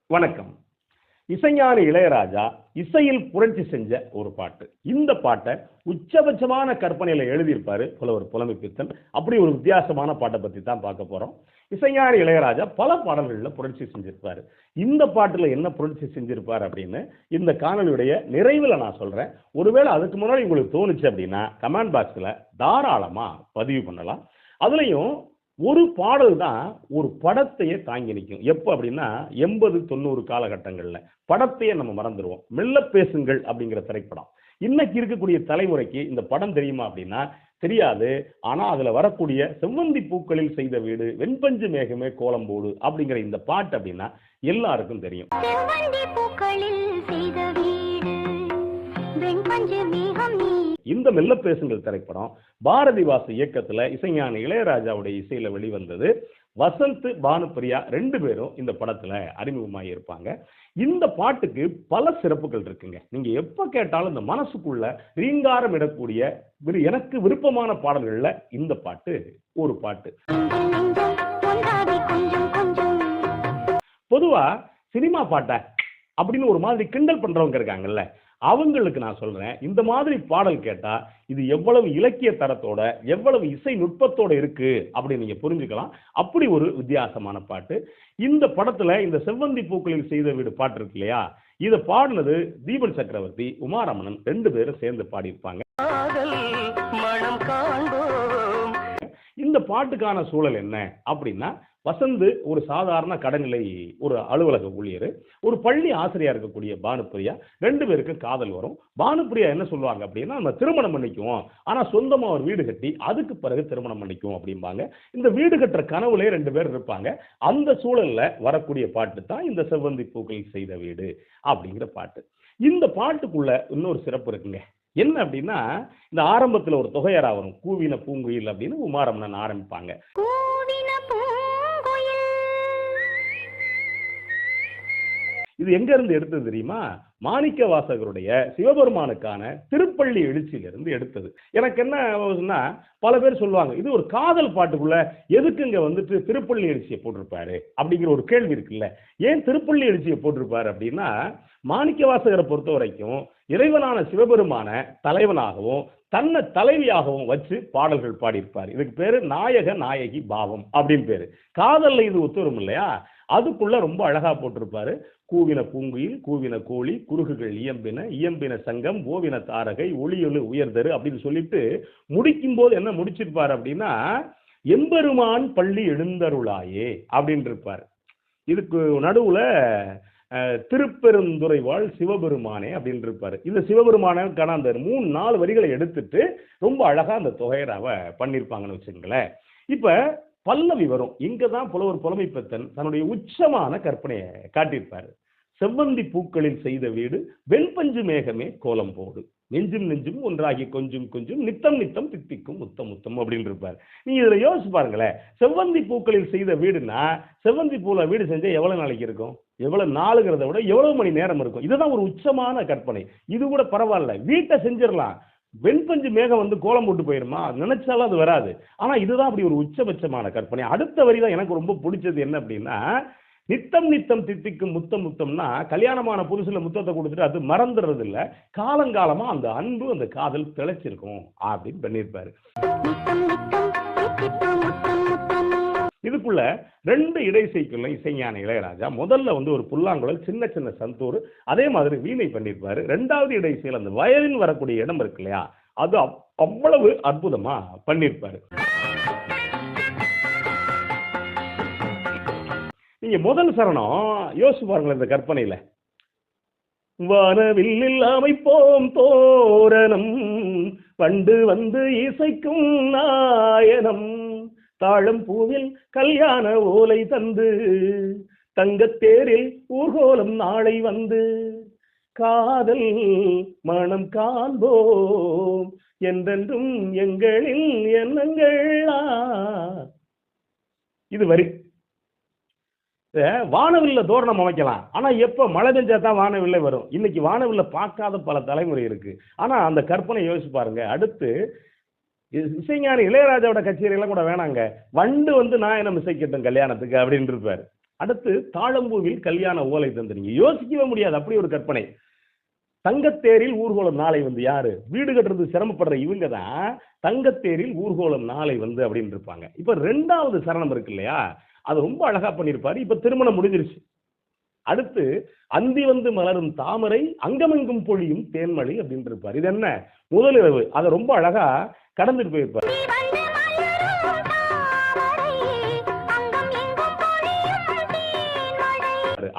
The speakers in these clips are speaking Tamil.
வணக்கம். இசைஞானி இளையராஜா இசையில் புரட்சி செஞ்ச ஒரு பாட்டு. இந்த பாட்டை உச்சபட்சமான கற்பனையில எழுதியிருப்பாரு புலவர் புலமைப்பித்தன். அப்படி ஒரு வித்தியாசமான பாட்டை பத்தி தான் பார்க்க போறோம். இசைஞானி இளையராஜா பல பாடல்கள்ல புரட்சி செஞ்சிருப்பாரு. இந்த பாட்டுல என்ன புரட்சி செஞ்சிருப்பாரு அப்படின்னு இந்த காணொலியுடைய நிறைவுல நான் சொல்றேன். ஒருவேளை அதுக்கு முன்னாடி உங்களுக்கு தோணுச்சு அப்படின்னா கமெண்ட் பாக்ஸ்ல தாராளமா பதிவு பண்ணலாம். அதுலயும் ஒரு பாடல் தான் ஒரு படத்தையே தாங்கி நிற்கும். எப்போ அப்படின்னா 80-90 காலகட்டங்களில் படத்தையே நம்ம மறந்துடுவோம். மெல்ல பேசுங்கள் அப்படிங்கிற திரைப்படம். இன்னைக்கு இருக்கக்கூடிய தலைமுறைக்கு இந்த படம் தெரியுமா அப்படின்னா தெரியாது. ஆனா அதுல வரக்கூடிய செவ்வந்தி பூக்களில் செய்த வீடு, வெண்பஞ்சு மேகமே கோலம் போடு அப்படிங்கிற இந்த பாட்டு அப்படின்னா எல்லாருக்கும் தெரியும். இந்த மெல்ல பேசுங்கள் திரைப்படம் பாரதிவாசு இயக்கத்துல இசைஞானி இளையராஜாவுடைய இசையில வெளிவந்தது. வசந்த், பானுப்பிரியா 2 பேரும் இந்த படத்துல அறிமுகமாகி இருப்பாங்க. இந்த பாட்டுக்கு பல சிறப்புகள் இருக்குங்க. நீங்க எப்ப கேட்டாலும் இந்த மனசுக்குள்ள ரீங்காரம் இடக்கூடிய எனக்கு விருப்பமான பாடல்கள்ல இந்த பாட்டு ஒரு பாட்டு. பொதுவா சினிமா பாட்டை அப்படின்னு ஒரு மாதிரி கிண்டல் பண்றவங்க இருக்காங்கல்ல, அவங்களுக்கு நான் சொல்றேன், இந்த மாதிரி பாடல் கேட்டா இது எவ்வளவு இலக்கிய தரத்தோட எவ்வளவு இசை நுட்பத்தோட இருக்கு அப்படின்னு நீங்க புரிஞ்சுக்கலாம். அப்படி ஒரு வித்தியாசமான பாட்டு. இந்த படத்துல இந்த செவ்வந்தி பூக்களில் செய்த வீடு பாட்டு இருக்கு இல்லையா, இதை பாடினது தீபன் சக்கரவர்த்தி, உமாரமணன் 2 பேரும் சேர்ந்து பாடியிருப்பாங்க. இந்த பாட்டுக்கான சூழல் என்ன அப்படின்னா, வசந்த் ஒரு சாதாரண கடைநிலை ஒரு அலுவலக ஊழியர், ஒரு பள்ளி ஆசிரியா இருக்கக்கூடிய பானுப்பிரியா, 2 பேருக்கும் காதல் வரும். பானுப்பிரியா என்ன சொல்லுவாங்க அப்படின்னா, நம்ம திருமணம் பண்ணிக்குவோம், ஆனா சொந்தமா ஒரு வீடு கட்டி அதுக்கு பிறகு திருமணம் பண்ணிக்குவோம் அப்படிம்பாங்க. இந்த வீடு கட்டுற கனவுலயே 2 பேர் இருப்பாங்க. அந்த சூழல்ல வரக்கூடிய பாட்டு தான் இந்த செவ்வந்தி பூக்களில் செய்த வீடு அப்படிங்கிற பாட்டு. இந்த பாட்டுக்குள்ள இன்னொரு சிறப்பு இருக்குங்க. என்ன அப்படின்னா, இந்த ஆரம்பத்துல ஒரு தொகையரா வரும், கூவின பூங்குயில் அப்படின்னு உமாரமணன் ஆரம்பிப்பாங்க. இது எங்க இருந்து எடுத்தது தெரியுமா? மாணிக்க வாசகருடைய சிவபெருமானுக்கான திருப்பள்ளி எழுச்சியிலிருந்து எடுத்தது. எனக்கு என்ன, பல பேர் சொல்லுவாங்க இது ஒரு காதல் பாட்டுக்குள்ள எதுக்குங்க வந்துட்டு திருப்பள்ளி எழுச்சியை போட்டிருப்பாரு அப்படிங்கிற ஒரு கேள்வி இருக்குல்ல. ஏன் திருப்பள்ளி எழுச்சியை போட்டிருப்பாரு அப்படின்னா, மாணிக்க வாசகரை பொறுத்த வரைக்கும் இறைவனான சிவபெருமான தலைவனாகவும் தன்னை தலைவியாகவும் வச்சு பாடல்கள் பாடியிருப்பார். இதுக்கு பேரு நாயக நாயகி பாவம் அப்படின்னு பேரு. காதல்ல இது ஒத்து வரும் இல்லையா, அதுக்குள்ள ரொம்ப அழகா போட்டிருப்பாரு. கூவின பூங்குயில், கூவின கோழி, குறுகுகள் இயம்பின, இயம்பின சங்கம், ஓவின தாரகை, ஒளியொலு உயர்தரு அப்படின்னு சொல்லிட்டு முடிக்கும் போது என்ன முடிச்சிருப்பாரு அப்படின்னா, எம்பெருமான் பள்ளி எழுந்தருளாயே அப்படின்னு இருப்பார். இதுக்கு நடுவுல திருப்பெருந்துறை வாழ் சிவபெருமானே அப்படின்னு இருப்பாரு. இந்த சிவபெருமானுக்கான அந்த 3-4 வரிகளை எடுத்துட்டு ரொம்ப அழகா அந்த தொகையராவை பண்ணிருப்பாங்கன்னு வச்சுங்களேன். இப்ப பல்லவி வரும். இங்கதான் புலவர் புலமைப்பித்தன் தன்னுடைய உச்சமான கற்பனையை காட்டியிருப்பாரு. செவ்வந்தி பூக்களில் செய்த வீடு, வெண்பஞ்சு மேகமே கோலம் போடு, நெஞ்சும் நெஞ்சும் ஒன்றாகி கொஞ்சம் கொஞ்சம் நித்தம் நித்தம் தித்திக்கும் முத்தம் முத்தம் அப்படின்னு இருப்பார். நீங்க இதுல யோசிச்சு பாருங்களேன், செவ்வந்தி பூக்களில் செய்த வீடுனா செவ்வந்தி பூல வீடு செஞ்சா எவ்வளவு நாளைக்கு இருக்கும், எவ்வளவு நாளுங்கிறத விட எவ்வளவு மணி நேரம் இருக்கும். இதுதான் ஒரு உச்சமான கற்பனை. இது கூட பரவாயில்ல, வீட்டை செஞ்சிடலாம். வெண்பஞ்சு மேகம் வந்து கோலம் போட்டு போயிருமா, நினைச்சாலும் அது வராது. ஆனா இதுதான் அப்படி ஒரு உச்சபட்சமான கற்பனை. அடுத்த வரி தான் எனக்கு ரொம்ப பிடிச்சது. என்ன அப்படின்னா, நித்தம் நித்தம் தித்திக்கும் முத்தம் முத்தம்னா கல்யாணமான புதுசுல முத்தத்தை கொடுத்துட்டு அது மறந்துடுறது இல்ல, காலங்காலமா அந்த அன்பு அந்த காதல் திளைச்சிருக்கும் அப்படின்னு பண்ணியிருப்பாரு. இதுக்குள்ள 2 இடைசைக்குள்ள இசைஞானி இளையராஜா முதல்ல வந்து ஒரு புல்லாங்குழல், சின்ன சின்ன சந்தூர், அதே மாதிரி வீணை பண்ணியிருப்பாரு. 2வது இடைசையில் அந்த வயலின் வரக்கூடிய இடம் இருக்கு இல்லையா, அது அவ்வளவு அற்புதமா பண்ணியிருப்பாரு. நீங்க முதல் சரணம் யோசிச்சு பாருங்களேன். இந்த கற்பனையில வானவில்லில் அமைப்போம் தோரணம், பண்டு வந்து இசைக்கும் நாயனம், தாழம் பூவில் கல்யாண ஓலை தந்து, தங்கத்தேரில் ஊர்கோலம் நாளை வந்து, காதல் மனம் காண்போம் என்றென்றும் எங்களில் எண்ணங்கள். இது வரி. வானவில்ல தோரணம் அமைக்கலாம், ஆனா எப்ப மழை பெஞ்சா தான் வானவில்லை வரும். இன்னைக்கு வானவில்ல பார்க்காத பல தலைமுறை இருக்கு. ஆனா அந்த கற்பனை யோசிச்சு பாருங்க. அடுத்து இசைஞானி இளையராஜாவோட கச்சேரி எல்லாம் கூட வேணாங்க, வண்டு வந்து நாயனம் இசைக்கட்டும் கல்யாணத்துக்கு அப்படின்னு இருப்பாரு. அடுத்து தாழம்பூவில் கல்யாண ஓலை தந்து. நீங்க யோசிக்கவே முடியாது, அப்படி ஒரு கற்பனை. தங்கத்தேரில் ஊர்கோலம் நாளை வந்து. யாரு வீடு கட்டுறது சிரமப்படுற இவங்க தான் தங்கத்தேரில் ஊர்கோலம் நாளை வந்து அப்படின்னு இருப்பாங்க. இப்ப 2வது சரணம் இருக்கு இல்லையா, அது ரொம்ப அழகா பண்ணியிருப்பாரு. இப்ப திருமணம் முடிஞ்சிருச்சு. அடுத்து அந்தி வந்து மலரும் தாமரை அங்கமெங்கும் பொழியும் தேன்மழை அப்படின்னு இருப்பார். இது என்ன முதலிரவு, அதை ரொம்ப அழகா கடந்துட்டு போயிருப்பார்.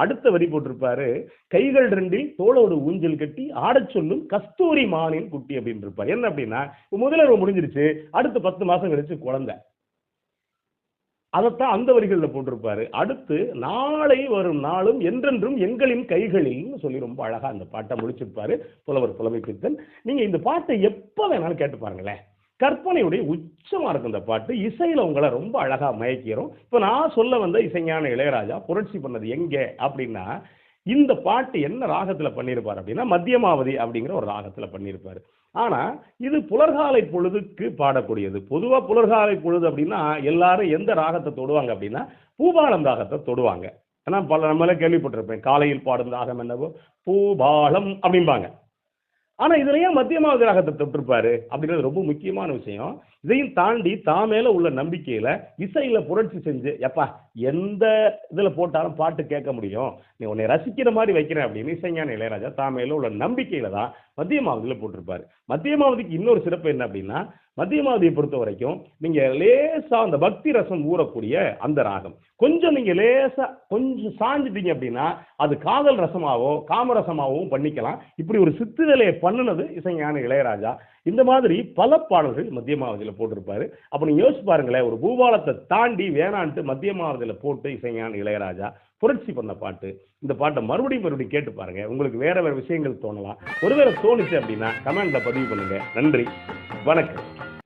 அடுத்த வரி போட்டிருப்பாரு, கைகள் 2ல் தோளோடு ஊஞ்சல் கட்டி ஆடச் சொல்லும் கஸ்தூரி மானின் குட்டி அப்படின்னு இருப்பார். என்ன அப்படின்னா, முதலிரவு முடிஞ்சிருச்சு, அடுத்து 10 மாசம் கழிச்சு குழந்தை. அதைத்தான் அந்த வரிகளில் போட்டிருப்பாரு. அடுத்து நாளை வரும் நாளும் என்றென்றும் எங்களின் கைகளில் சொல்லி ரொம்ப அழகா அந்த பாட்டை முடிச்சிருப்பாரு புலவர் புலமைப்பித்தன். நீங்க இந்த பாட்டை எப்ப வேணாலும் கேட்டு பாருங்களேன், கற்பனையுடைய உச்சமா இருக்கும் இந்த பாட்டு. இசையில உங்களை ரொம்ப அழகா மயக்கிறோம். இப்ப நான் சொல்ல வந்த இசைஞான இளையராஜா புரட்சி பண்ணது எங்க அப்படின்னா, இந்த பாட்டு என்ன ராகத்துல பண்ணியிருப்பார் அப்படின்னா, மத்தியமாவதி அப்படிங்கிற ஒரு ராகத்துல பண்ணியிருப்பாரு. ஆனா இது புலர்காலை பொழுதுக்கு பாடக்கூடியது. பொதுவா புலர்காலை பொழுது அப்படின்னா எல்லாரும் எந்த ராகத்தை தொடுவாங்க அப்படின்னா, பூபாலம் ராகத்தை தொடுவாங்க. ஏன்னா நம்மளே கேள்விப்பட்டிருப்பேன், காலையில் பாடும் ராகம் என்னவோ பூபாலம் அப்படிம்பாங்க. ஆனா இதுல ஏன் மத்தியமாவதி ராகத்தை தொட்டிருப்பாரு அப்படிங்கிறது ரொம்ப முக்கியமான விஷயம். இதையும் தாண்டி தான் மேல உள்ள நம்பிக்கையில இசையில புரட்சி செஞ்சு, எப்பா எந்த இதுல போட்டாலும் பாட்டு கேட்க முடியும், நீ உன்னை ரசிக்கிற மாதிரி வைக்கிறேன் அப்படின்னு இசைஞான இளையராஜா தான் மேல உள்ள நம்பிக்கையில தான் மத்தியமாவதியில போட்டிருப்பாரு. மத்தியமாவதிக்கு இன்னொரு சிறப்பு என்ன அப்படின்னா, மத்தியமாவதியை பொறுத்த வரைக்கும் நீங்க லேசா அந்த பக்தி ரசம் ஊறக்கூடிய அந்த ராகம், கொஞ்சம் நீங்க லேசா கொஞ்சம் சாஞ்சிட்டீங்க அப்படின்னா அது காதல் ரசமாவோ காமரசமாகவும் பண்ணிக்கலாம். இப்படி ஒரு சித்துதலையை பண்ணுனது இசைஞான இளையராஜா. இந்த மாதிரி பல பாடல்கள் மத்தியமாவதியில போட்டிருப்பாரு. அப்ப நீங்க யோசிச்சு பாருங்களேன், ஒரு பூபாலத்தை தாண்டி வேணான்ட்டு மத்தியமாவதியில போட்டு இசைஞான இளையராஜா புரட்சி பண்ண பாட்டு. இந்த பாட்டை மறுபடியும் கேட்டு பாருங்க, உங்களுக்கு வேற வேற விஷயங்கள் தோணலாம். ஒருவேளை தோணுச்சு அப்படின்னா கமெண்ட்ல பதிவு பண்ணுங்க. நன்றி, வணக்கம்.